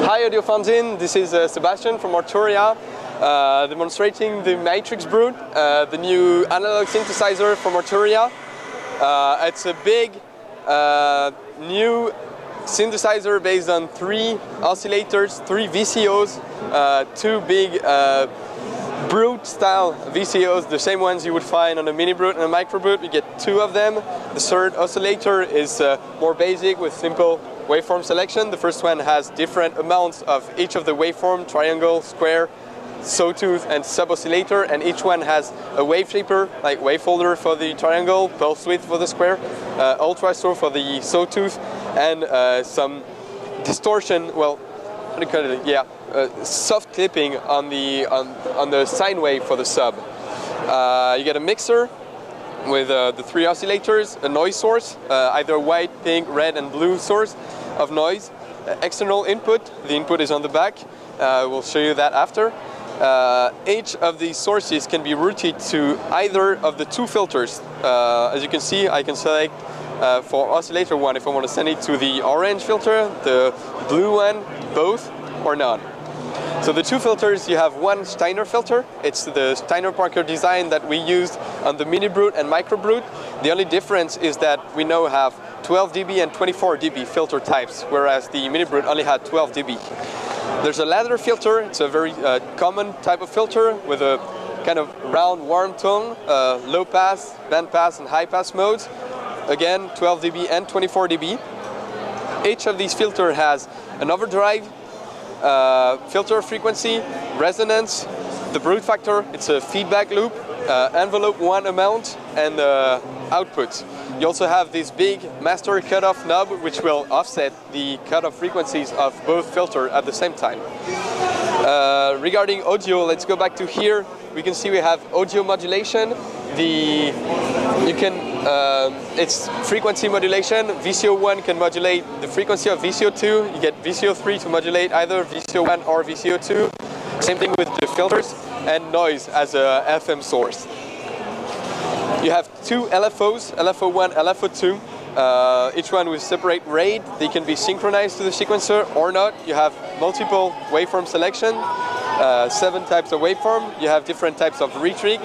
Hi Audiofanzine, this is Sebastian from Arturia, demonstrating the MatrixBrute, the new analog synthesizer from Arturia. It's a big new synthesizer based on 3 oscillators, 3 VCOs, 2 big Brute style VCOs, the same ones you would find on a MiniBrute and a MicroBrute. You get 2 of them. The third oscillator is more basic with simple waveform selection. The first one has different amounts of each of the waveform, triangle, square, sawtooth and sub-oscillator, and each one has a wave shaper, like wave folder for the triangle, pulse width for the square, ultrasor for the sawtooth, and some distortion, well, what do you call it? Yeah, soft clipping on the sine wave for the sub. You get a mixer with the 3 oscillators, a noise source, either white, pink, red and blue source of noise, external input, the input is on the back, we'll show you that after. Each of these sources can be routed to either of the 2 filters. As you can see, I can select for oscillator 1 if I want to send it to the orange filter, the blue one, both or none. So the 2 filters, you have one Steiner filter. It's the Steiner-Parker design that we used on the MiniBrute and MicroBrute. The only difference is that we now have 12 dB and 24 dB filter types, whereas the MiniBrute only had 12 dB. There's a ladder filter. It's a very common type of filter with a kind of round warm tone, low pass, band pass and high pass modes. Again, 12 dB and 24 dB. Each of these filters has an overdrive, filter frequency, resonance, the brute factor, it's a feedback loop, envelope 1 amount, and output. You also have this big master cutoff knob which will offset the cutoff frequencies of both filters at the same time. Regarding audio, let's go back to here. We can see we have audio modulation. It's frequency modulation. VCO1 can modulate the frequency of VCO2. You get VCO3 to modulate either VCO1 or VCO2. Same thing with the filters, and noise as a FM source. You have 2 LFOs, LFO1, LFO2. Each one with separate rate. They can be synchronized to the sequencer or not. You have multiple waveform selection. 7 types of waveform. You have different types of retrig,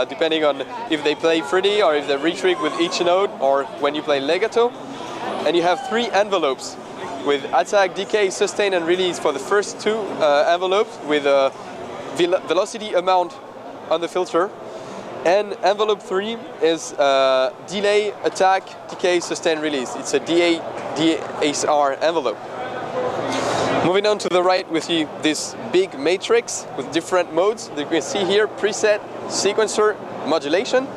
depending on if they play 3D or if they retrig with each node or when you play legato. And you have 3 envelopes with attack, decay, sustain and release for the first 2 envelopes with a velocity amount on the filter. And envelope 3 is delay, attack, decay, sustain, release. It's a DASR envelope. Moving on to the right, we see this big matrix with different modes. You can see here preset, sequencer, modulation.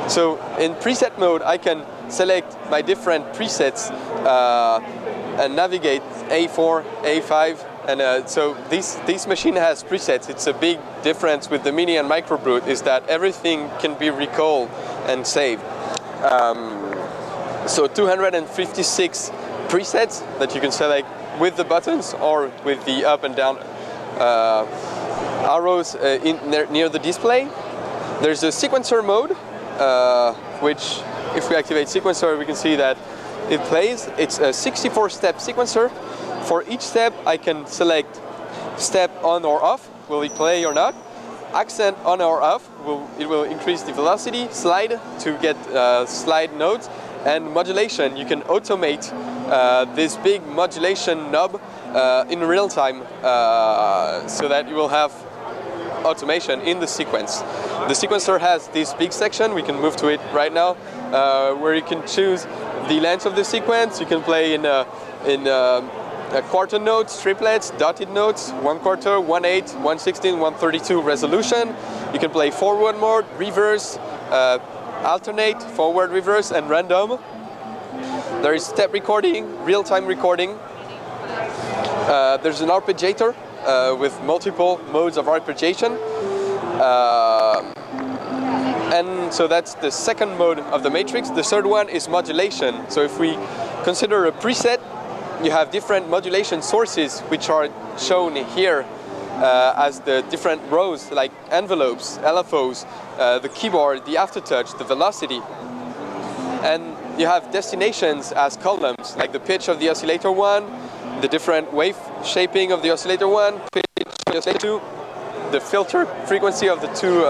So in preset mode, I can select my different presets and navigate A4, A5. And so this machine has presets. It's a big difference with the Mini and MicroBrute is that everything can be recalled and saved. So 256 presets that you can select with the buttons or with the up and down arrows near the display. There's a sequencer mode, which if we activate sequencer, we can see that it plays. It's a 64-step sequencer. For each step, I can select step on or off, will it play or not. Accent on or off, it will increase the velocity. Slide to get slide notes. And modulation, you can automate this big modulation knob in real time so that you will have automation in the sequence. The sequencer has this big section, we can move to it right now, where you can choose the length of the sequence. You can play in quarter notes, triplets, dotted notes, 1/4, 1/8, 1/16, 1/32 resolution. You can play forward mode, reverse, alternate, forward, reverse, and random. There is step recording, real-time recording. There's an arpeggiator with multiple modes of arpeggiation. And so that's the second mode of the matrix. The third one is modulation. So if we consider a preset, you have different modulation sources which are shown here as the different rows, like envelopes, LFOs, the keyboard, the aftertouch, the velocity. And you have destinations as columns, like the pitch of the oscillator 1, the different wave shaping of the oscillator 1, pitch of the oscillator 2, the filter frequency of the two,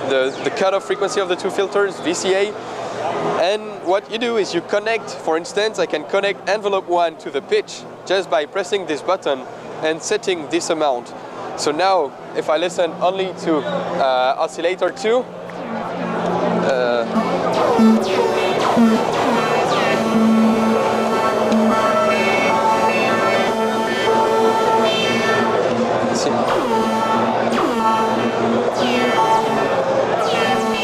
the cutoff frequency of the two filters, VCA. And what you do is you connect, for instance, I can connect envelope 1 to the pitch just by pressing this button and setting this amount. So now, if I listen only to oscillator 2, you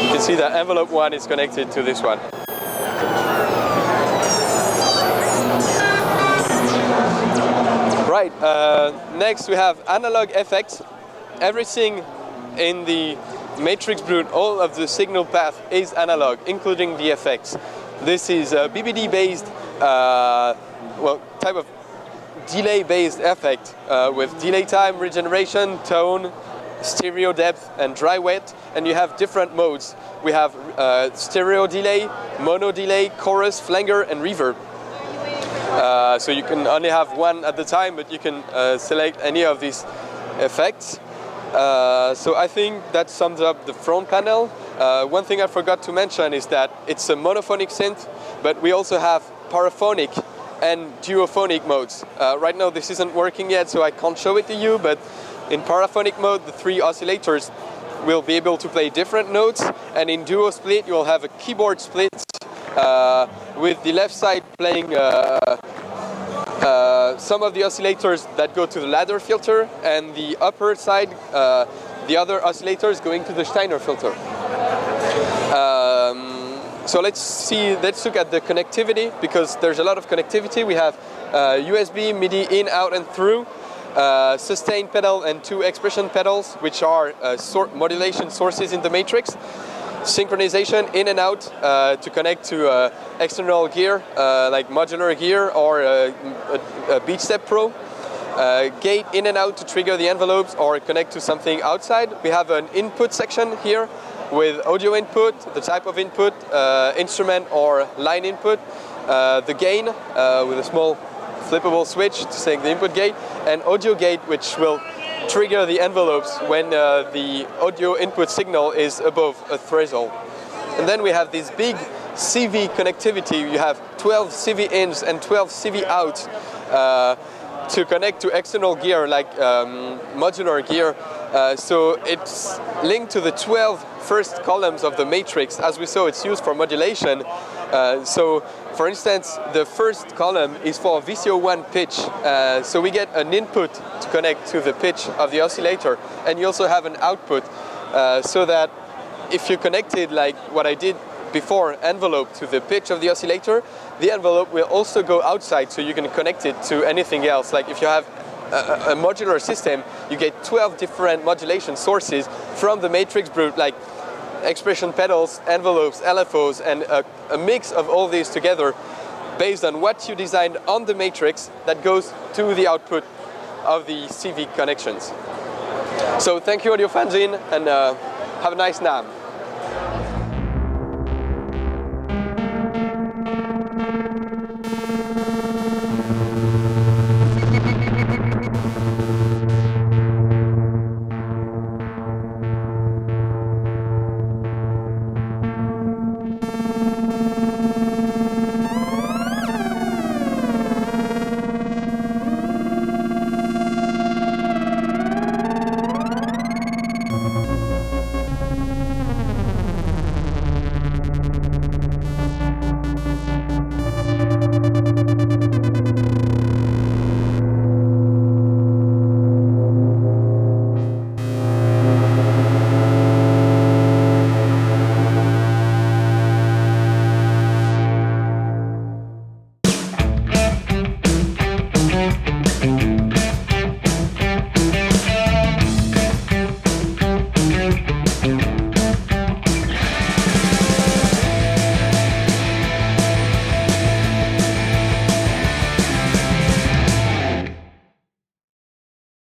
can see that envelope 1 is connected to this one. Right, next we have analog effects. Everything in the MatrixBrute, all of the signal path is analog, including the effects. This is a BBD-based, type of delay-based effect with delay time, regeneration, tone, stereo depth, and dry wet. And you have different modes. We have stereo delay, mono delay, chorus, flanger, and reverb. So you can only have one at the time, but you can select any of these effects. So I think that sums up the front panel. One thing I forgot to mention is that it's a monophonic synth, but we also have paraphonic and duophonic modes. Right now this isn't working yet, so I can't show it to you, but in paraphonic mode, the 3 oscillators will be able to play different notes, and in duo split, you'll have a keyboard split with the left side playing some of the oscillators that go to the ladder filter, and the upper side, the other oscillators going to the Steiner filter. So let's look at the connectivity, because there's a lot of connectivity. We have USB, MIDI in, out, and through, sustain pedal and 2 expression pedals, which are modulation sources in the matrix. Synchronization in and out to connect to external gear like modular gear or Beat Step Pro. Gate in and out to trigger the envelopes or connect to something outside. We have an input section here with audio input, the type of input, instrument or line input, the gain with a small flippable switch to select the input gate, and audio gate, which will trigger the envelopes when the audio input signal is above a threshold. And then we have this big CV connectivity. You have 12 CV ins and 12 CV outs to connect to external gear like modular gear. So it's linked to the 12 first columns of the matrix. As we saw, it's used for modulation. So for instance, the first column is for VCO1 pitch. So we get an input to connect to the pitch of the oscillator, and you also have an output so that if you connected like what I did before, envelope to the pitch of the oscillator, the envelope will also go outside, so you can connect it to anything else. Like if you have a modular system, you get 12 different modulation sources from the MatrixBrute, like expression pedals, envelopes, LFOs, and a mix of all these together based on what you designed on the matrix that goes to the output of the CV connections. So thank you, Audiofanzine, and have a nice NAMM.